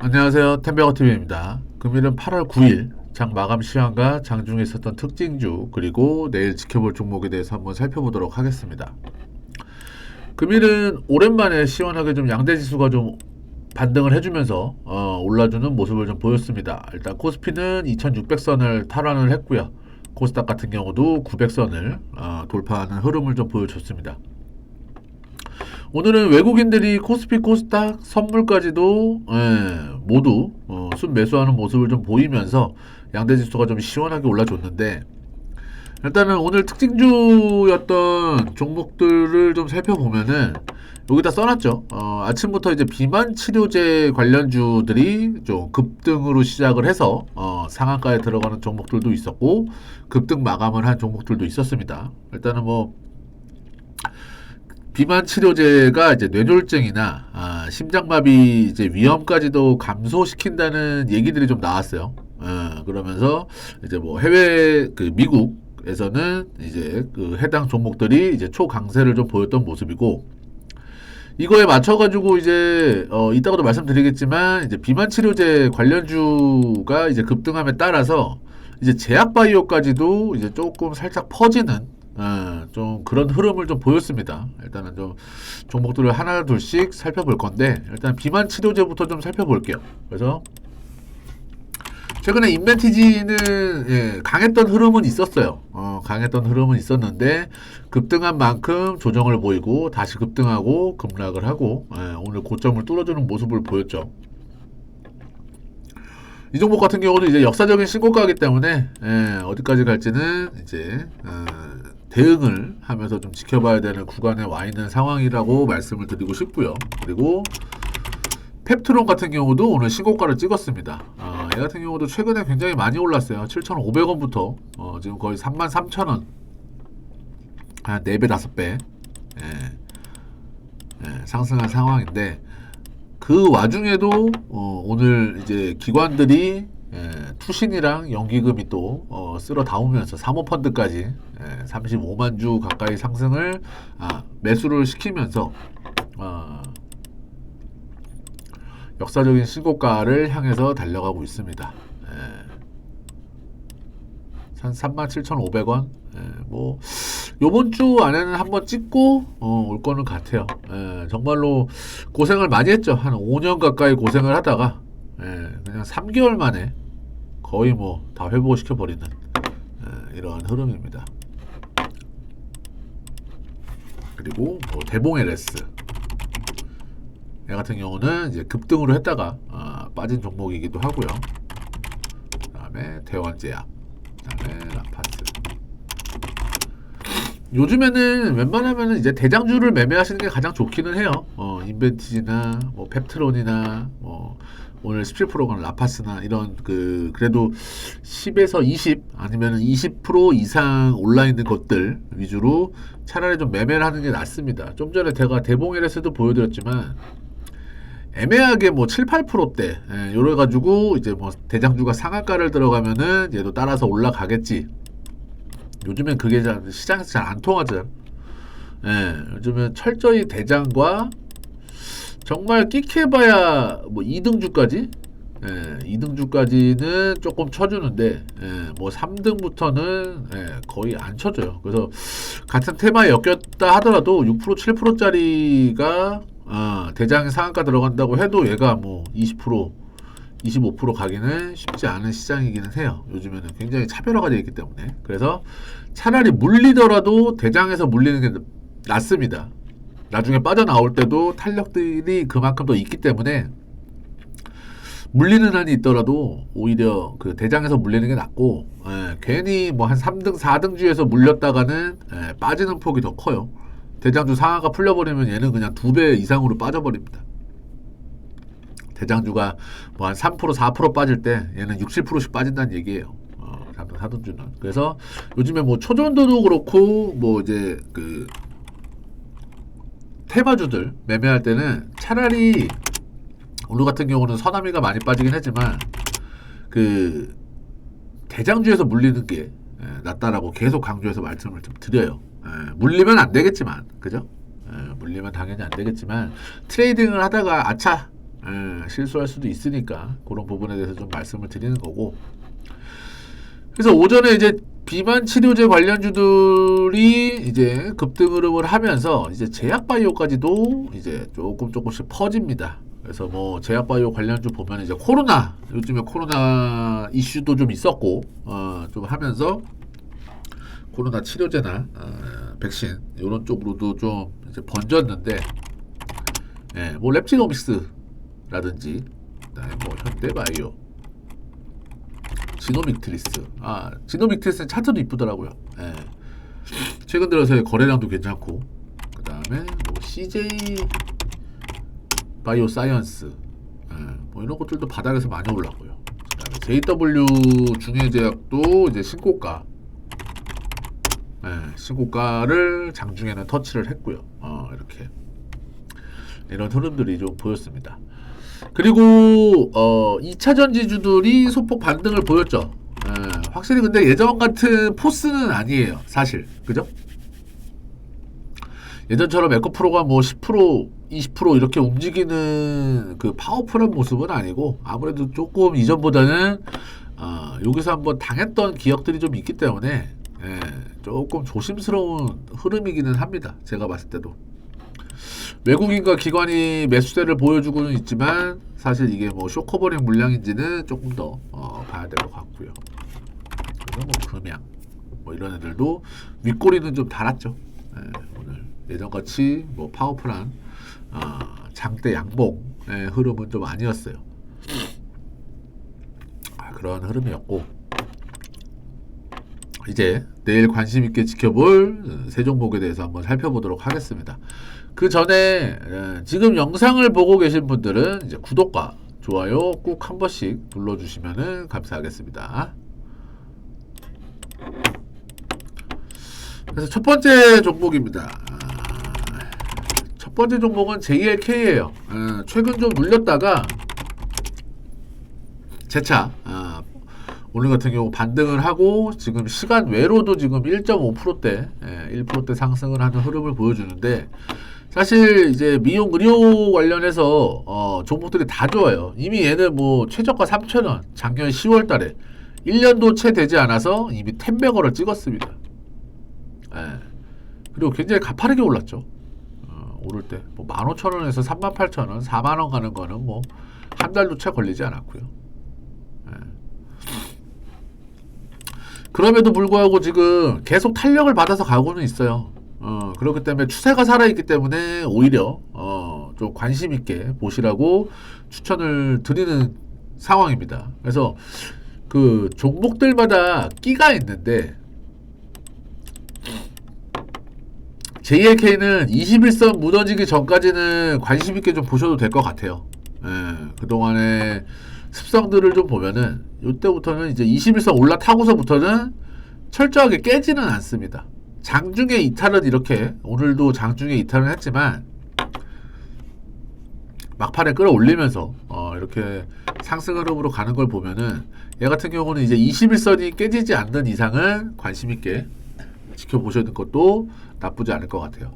안녕하세요. 템베거TV입니다. 금일은 8월 9일 장 마감 시황과 장중에 있었던 특징주 그리고 내일 지켜볼 종목에 대해서 한번 살펴보도록 하겠습니다. 금일은 오랜만에 시원하게 좀 양대지수가 좀 반등을 해주면서 올라주는 모습을 좀 보였습니다. 일단 코스피는 2600선을 탈환을 했고요. 코스닥 같은 경우도 900선을 돌파하는 흐름을 좀 보여줬습니다. 오늘은 외국인들이 코스피, 코스닥, 선물까지도 모두 순매수하는 모습을 좀 보이면서 양대지수가 좀 시원하게 올라줬는데, 일단은 오늘 특징주였던 종목들을 좀 살펴보면은 여기다 써놨죠. 아침부터 이제 비만 치료제 관련주들이 좀 급등으로 시작을 해서 상한가에 들어가는 종목들도 있었고 급등 마감을 한 종목들도 있었습니다. 일단은 뭐 비만 치료제가 이제 뇌졸중이나 심장마비 이제 위험까지도 감소시킨다는 얘기들이 좀 나왔어요. 그러면서 이제 뭐 해외 그 미국에서는 이제 그 해당 종목들이 이제 초강세를 좀 보였던 모습이고, 이거에 맞춰가지고 이제 이따가도 말씀드리겠지만 이제 비만 치료제 관련주가 이제 급등함에 따라서 이제 제약바이오까지도 이제 조금 살짝 퍼지는 좀 그런 흐름을 좀 보였습니다. 일단은 좀 종목들을 하나 둘씩 살펴볼 건데, 일단 비만 치료제부터 좀 살펴볼게요. 그래서 최근에 인벤티지는 강했던 흐름은 있었어요. 강했던 흐름은 있었는데 급등한 만큼 조정을 보이고 다시 급등하고 급락을 하고 오늘 고점을 뚫어주는 모습을 보였죠. 이 종목 같은 경우도 이제 역사적인 신고가이기 때문에 어디까지 갈지는 이제 대응을 하면서 좀 지켜봐야 되는 구간에 와 있는 상황이라고 말씀을 드리고 싶고요. 그리고 펩트론 같은 경우도 오늘 신고가를 찍었습니다. 얘 같은 경우도 최근에 굉장히 많이 올랐어요. 7,500원부터 지금 거의 33,000원, 한 4배, 5배 상승한 상황인데, 그 와중에도 오늘 이제 기관들이 투신이랑 연기금이 또 쓸어 담으면서 사모펀드까지 35만 주 가까이 상승을 매수를 시키면서 역사적인 신고가를 향해서 달려가고 있습니다. 한 37,500원. 뭐 요번 주 안에는 한번 찍고 올 거는 같아요. 정말로 고생을 많이 했죠. 한 5년 가까이 고생을 하다가 그냥 3개월 만에 거의 뭐 다 회복을 시켜버리는 이러한 흐름입니다. 그리고 뭐 대봉 LS 얘 같은 경우는 이제 급등으로 했다가 빠진 종목이기도 하고요. 그다음에 대원제약, 그다음에 라파스. 요즘에는 웬만하면 이제 대장주를 매매하시는 게 가장 좋기는 해요. 인벤티지나 뭐 펩트론이나 뭐 오늘 17%가 라파스나 이런 그래도 10에서 20 아니면 20% 이상 올라 있는 것들 위주로 차라리 좀 매매를 하는 게 낫습니다. 좀 전에 제가 대봉 LS도 보여드렸지만 애매하게 뭐 7, 8%대 요래 가지고 이제 뭐 대장주가 상한가를 들어가면은 얘도 따라서 올라가겠지. 요즘엔 그게 시장에서 잘 안 통하죠. 요즘엔 철저히 대장과 정말 끼케봐야 뭐 2등주까지 2등주까지는 조금 쳐주는데 뭐 3등부터는 거의 안 쳐줘요. 그래서 같은 테마에 엮였다 하더라도 6% 7%짜리가 대장에 상한가 들어간다고 해도 얘가 뭐 20% 25% 가기는 쉽지 않은 시장이기는 해요. 요즘에는 굉장히 차별화가 되어 있기 때문에. 그래서 차라리 물리더라도 대장에서 물리는 게 낫습니다. 나중에 빠져나올 때도 탄력들이 그만큼 더 있기 때문에 물리는 한이 있더라도 오히려 그 대장에서 물리는 게 낫고, 괜히 뭐 한 3등 4등주에서 물렸다가는 빠지는 폭이 더 커요. 대장주 상한가 풀려버리면 얘는 그냥 2배 이상으로 빠져버립니다. 대장주가 뭐 한 3% 4% 빠질 때 얘는 6, 7%씩 빠진다는 얘기예요. 3등 4등주는. 그래서 요즘에 뭐 초전도도 그렇고 뭐 이제 그 테마주들 매매할 때는 차라리 오늘 같은 경우는 서남이가 많이 빠지긴 했지만 그 대장주에서 물리는 게 낫다라고 계속 강조해서 말씀을 좀 드려요. 물리면 안 되겠지만, 그죠? 물리면 당연히 안 되겠지만 트레이딩을 하다가 아차 실수할 수도 있으니까 그런 부분에 대해서 좀 말씀을 드리는 거고. 그래서 오전에 이제 비만 치료제 관련주들이 이제 급등 흐름을 하면서 이제 제약바이오까지도 이제 조금씩 퍼집니다. 그래서 뭐 제약바이오 관련주 보면 이제 코로나, 요즘에 코로나 이슈도 좀 있었고 좀 하면서 코로나 치료제나 백신 이런 쪽으로도 좀 이제 번졌는데, 뭐 랩지노믹스라든지 그다음에 뭐 현대바이오, 지노믹트리스. 지노믹트리스는 차트도 이쁘더라고요. 최근 들어서의 거래량도 괜찮고, 그 다음에 뭐 CJ 바이오 사이언스, 뭐 이런 것들도 바닥에서 많이 올랐고요. 그 다음에 JW 중해제약도 이제 신고가, 신고가를 장중에는 터치를 했고요. 이렇게 이런 흐름들이 좀 보였습니다. 그리고 2차 전지주들이 소폭 반등을 보였죠. 확실히 근데 예전 같은 포스는 아니에요, 사실. 그죠? 예전처럼 에코프로가 뭐 10%, 20% 이렇게 움직이는 그 파워풀한 모습은 아니고, 아무래도 조금 이전보다는 여기서 한번 당했던 기억들이 좀 있기 때문에 조금 조심스러운 흐름이기는 합니다. 제가 봤을 때도. 외국인과 기관이 매수세를 보여주고는 있지만 사실 이게 뭐 쇼커버링 물량인지는 조금 더 봐야 될 것 같고요. 그래서 뭐 금양 뭐 이런 애들도 윗꼬리는 좀 달았죠. 오늘 예전같이 뭐 파워풀한 장대 양봉의 흐름은 좀 아니었어요. 그런 흐름이었고, 이제 내일 관심 있게 지켜볼 세 종목에 대해서 한번 살펴보도록 하겠습니다. 그 전에 지금 영상을 보고 계신 분들은 이제 구독과 좋아요 꼭 한 번씩 눌러주시면 감사하겠습니다. 그래서 첫 번째 종목입니다. 첫 번째 종목은 JLK예요. 최근 좀 눌렸다가 재차 오늘 같은 경우 반등을 하고 지금 시간 외로도 지금 1.5%대 1%대 상승을 하는 흐름을 보여주는데, 사실 이제 미용 의료 관련해서 종목들이 다 좋아요. 이미 얘는 뭐 최저가 3,000원, 작년 10월 달에 1년도 채 되지 않아서 이미 10배거를 찍었습니다. 그리고 굉장히 가파르게 올랐죠. 오를 때 뭐 15,000원에서 38,000원, 4만원 가는 거는 뭐 한 달도 채 걸리지 않았고요. 그럼에도 불구하고 지금 계속 탄력을 받아서 가고는 있어요. 그렇기 때문에 추세가 살아있기 때문에 오히려 좀 관심 있게 보시라고 추천을 드리는 상황입니다. 그래서 그 종목들마다 끼가 있는데, JLK는 21선 무너지기 전까지는 관심 있게 좀 보셔도 될 것 같아요. 그동안의 습성들을 좀 보면은 이때부터는 이제 21선 올라타고서부터는 철저하게 깨지는 않습니다. 장중에 이탈은 이렇게, 오늘도 장중에 이탈은 했지만 막판에 끌어올리면서 이렇게 상승 흐름으로 가는 걸 보면은, 얘 같은 경우는 이제 21선이 깨지지 않는 이상은 관심 있게 지켜보시는 것도 나쁘지 않을 것 같아요.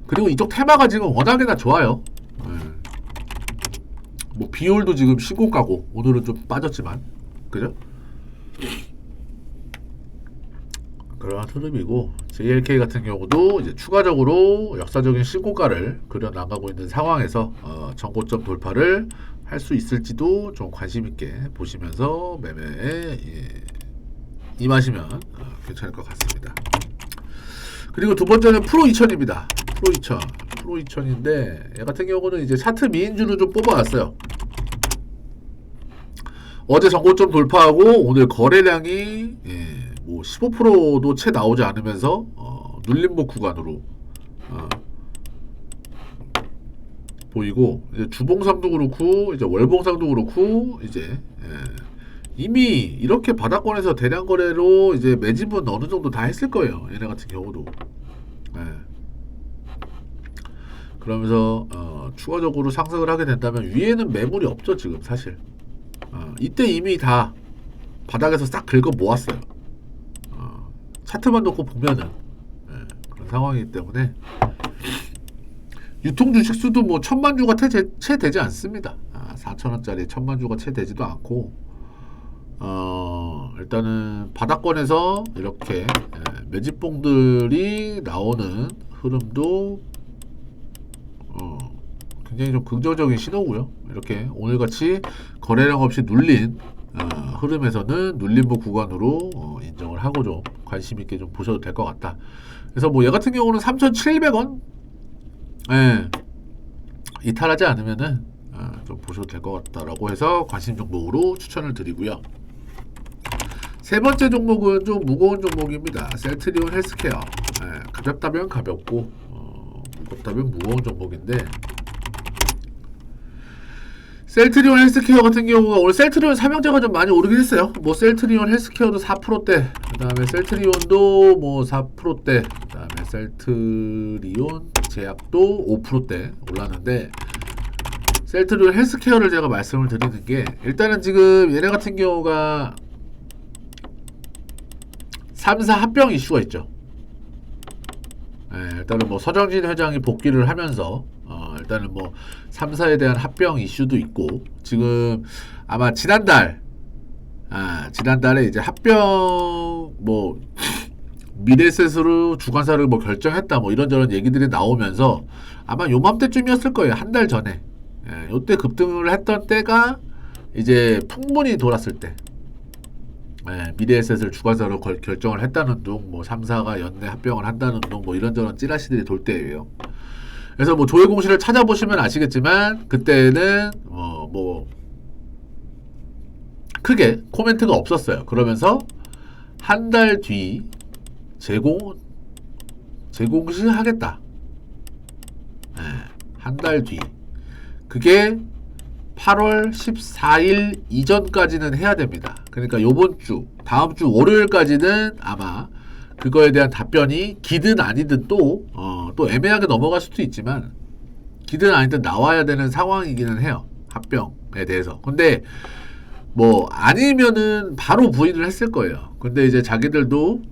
그리고 이쪽 테마가 지금 워낙에나 좋아요. 뭐 비올도 지금 신고가고, 오늘은 좀 빠졌지만, 그죠? 그러한 흐름이고, JLK 같은 경우도 이제 추가적으로 역사적인 신고가를 그려 나가고 있는 상황에서 전고점 돌파를 할 수 있을지도 좀 관심 있게 보시면서 매매에 임하시면 괜찮을 것 같습니다. 그리고 두 번째는 프로 2000입니다. 프로 2000인데 얘 같은 경우는 이제 차트 미인주를 좀 뽑아왔어요. 어제 전고점 돌파하고 오늘 거래량이 뭐 15%도 채 나오지 않으면서 눌림목 구간으로 보이고, 이제 주봉상도 그렇고 이제 월봉상도 그렇고 이제 이미 이렇게 바닥권에서 대량 거래로 이제 매집은 어느 정도 다 했을 거예요. 얘네 같은 경우도. 그러면서 추가적으로 상승을 하게 된다면 위에는 매물이 없죠 지금 사실. 이때 이미 다 바닥에서 싹 긁어 모았어요. 차트만 놓고 보면은 그런 상황이기 때문에 유통 주식 수도 뭐 1000만 주가 채 되지 않습니다. 4,000원짜리 1000만 주가 채 되지도 않고, 일단은 바닥권에서 이렇게 매집봉들이 나오는 흐름도 굉장히 좀 긍정적인 신호고요. 이렇게 오늘같이 거래량 없이 눌린 흐름에서는 눌림목 구간으로 인정을 하고 좀 관심 있게 좀 보셔도 될 것 같다. 그래서 뭐 얘 같은 경우는 3,700원 이탈하지 않으면은 좀 보셔도 될 것 같다라고 해서 관심 종목으로 추천을 드리고요. 세 번째 종목은 좀 무거운 종목입니다. 셀트리온 헬스케어. 가볍다면 가볍고 무겁다면 무거운 종목인데, 셀트리온 헬스케어 같은 경우가 오늘 셀트리온 삼형제가 좀 많이 오르긴 했어요. 뭐 셀트리온 헬스케어도 4%대, 그 다음에 셀트리온도 뭐 4%대, 그 다음에 셀트리온 제약도 5%대 올랐는데, 셀트리온 헬스케어를 제가 말씀을 드리는 게, 일단은 지금 얘네 같은 경우가 3사 합병 이슈가 있죠. 일단은 뭐 서정진 회장이 복귀를 하면서 일단은 뭐 3사에 대한 합병 이슈도 있고, 지금 아마 지난달에 이제 합병 뭐 미래에셋으로 주관사를 뭐 결정했다 뭐 이런저런 얘기들이 나오면서 아마 요맘때쯤이었을 거예요. 한 달 전에. 요때 급등을 했던 때가 이제 풍문이 돌았을 때, 미래에셋을 주관사로 결정을 했다는 둥, 뭐 3사가 연내 합병을 한다는 둥, 뭐 이런저런 찌라시들이 돌 때예요. 그래서 뭐 조회 공시를 찾아보시면 아시겠지만, 그때는 뭐 크게 코멘트가 없었어요. 그러면서 한 달 뒤 재공시 하겠다. 한 달 뒤. 그게 8월 14일 이전까지는 해야 됩니다. 그러니까 요번 주, 다음 주 월요일까지는 아마 그거에 대한 답변이 기든 아니든 또 애매하게 넘어갈 수도 있지만, 기든 아니든 나와야 되는 상황이기는 해요. 합병에 대해서. 근데 뭐 아니면은 바로 부인을 했을 거예요. 근데 이제 자기들도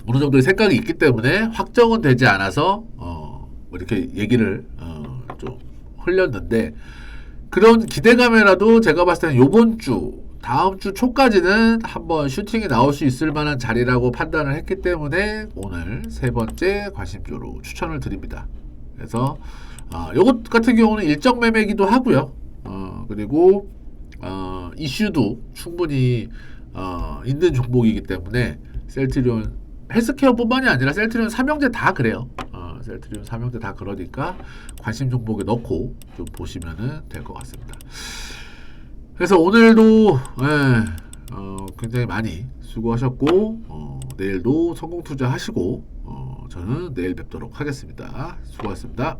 어느 정도의 생각이 있기 때문에 확정은 되지 않아서 뭐 이렇게 얘기를 좀 흘렸는데, 그런 기대감이라도 제가 봤을 때는 요번 주, 다음 주 초까지는 한번 슈팅이 나올 수 있을 만한 자리라고 판단을 했기 때문에 오늘 세 번째 관심주로 추천을 드립니다. 그래서 요것 같은 경우는 일정 매매기도 하고요. 그리고 이슈도 충분히 있는 종목이기 때문에, 셀트리온 헬스케어뿐만이 아니라 셀트리온 삼형제 다 그래요. 셀트리온 삼형제 다 그러니까 관심 종목에 넣고 좀 보시면은 될 것 같습니다. 그래서 오늘도 굉장히 많이 수고하셨고, 내일도 성공 투자하시고, 저는 내일 뵙도록 하겠습니다. 수고하셨습니다.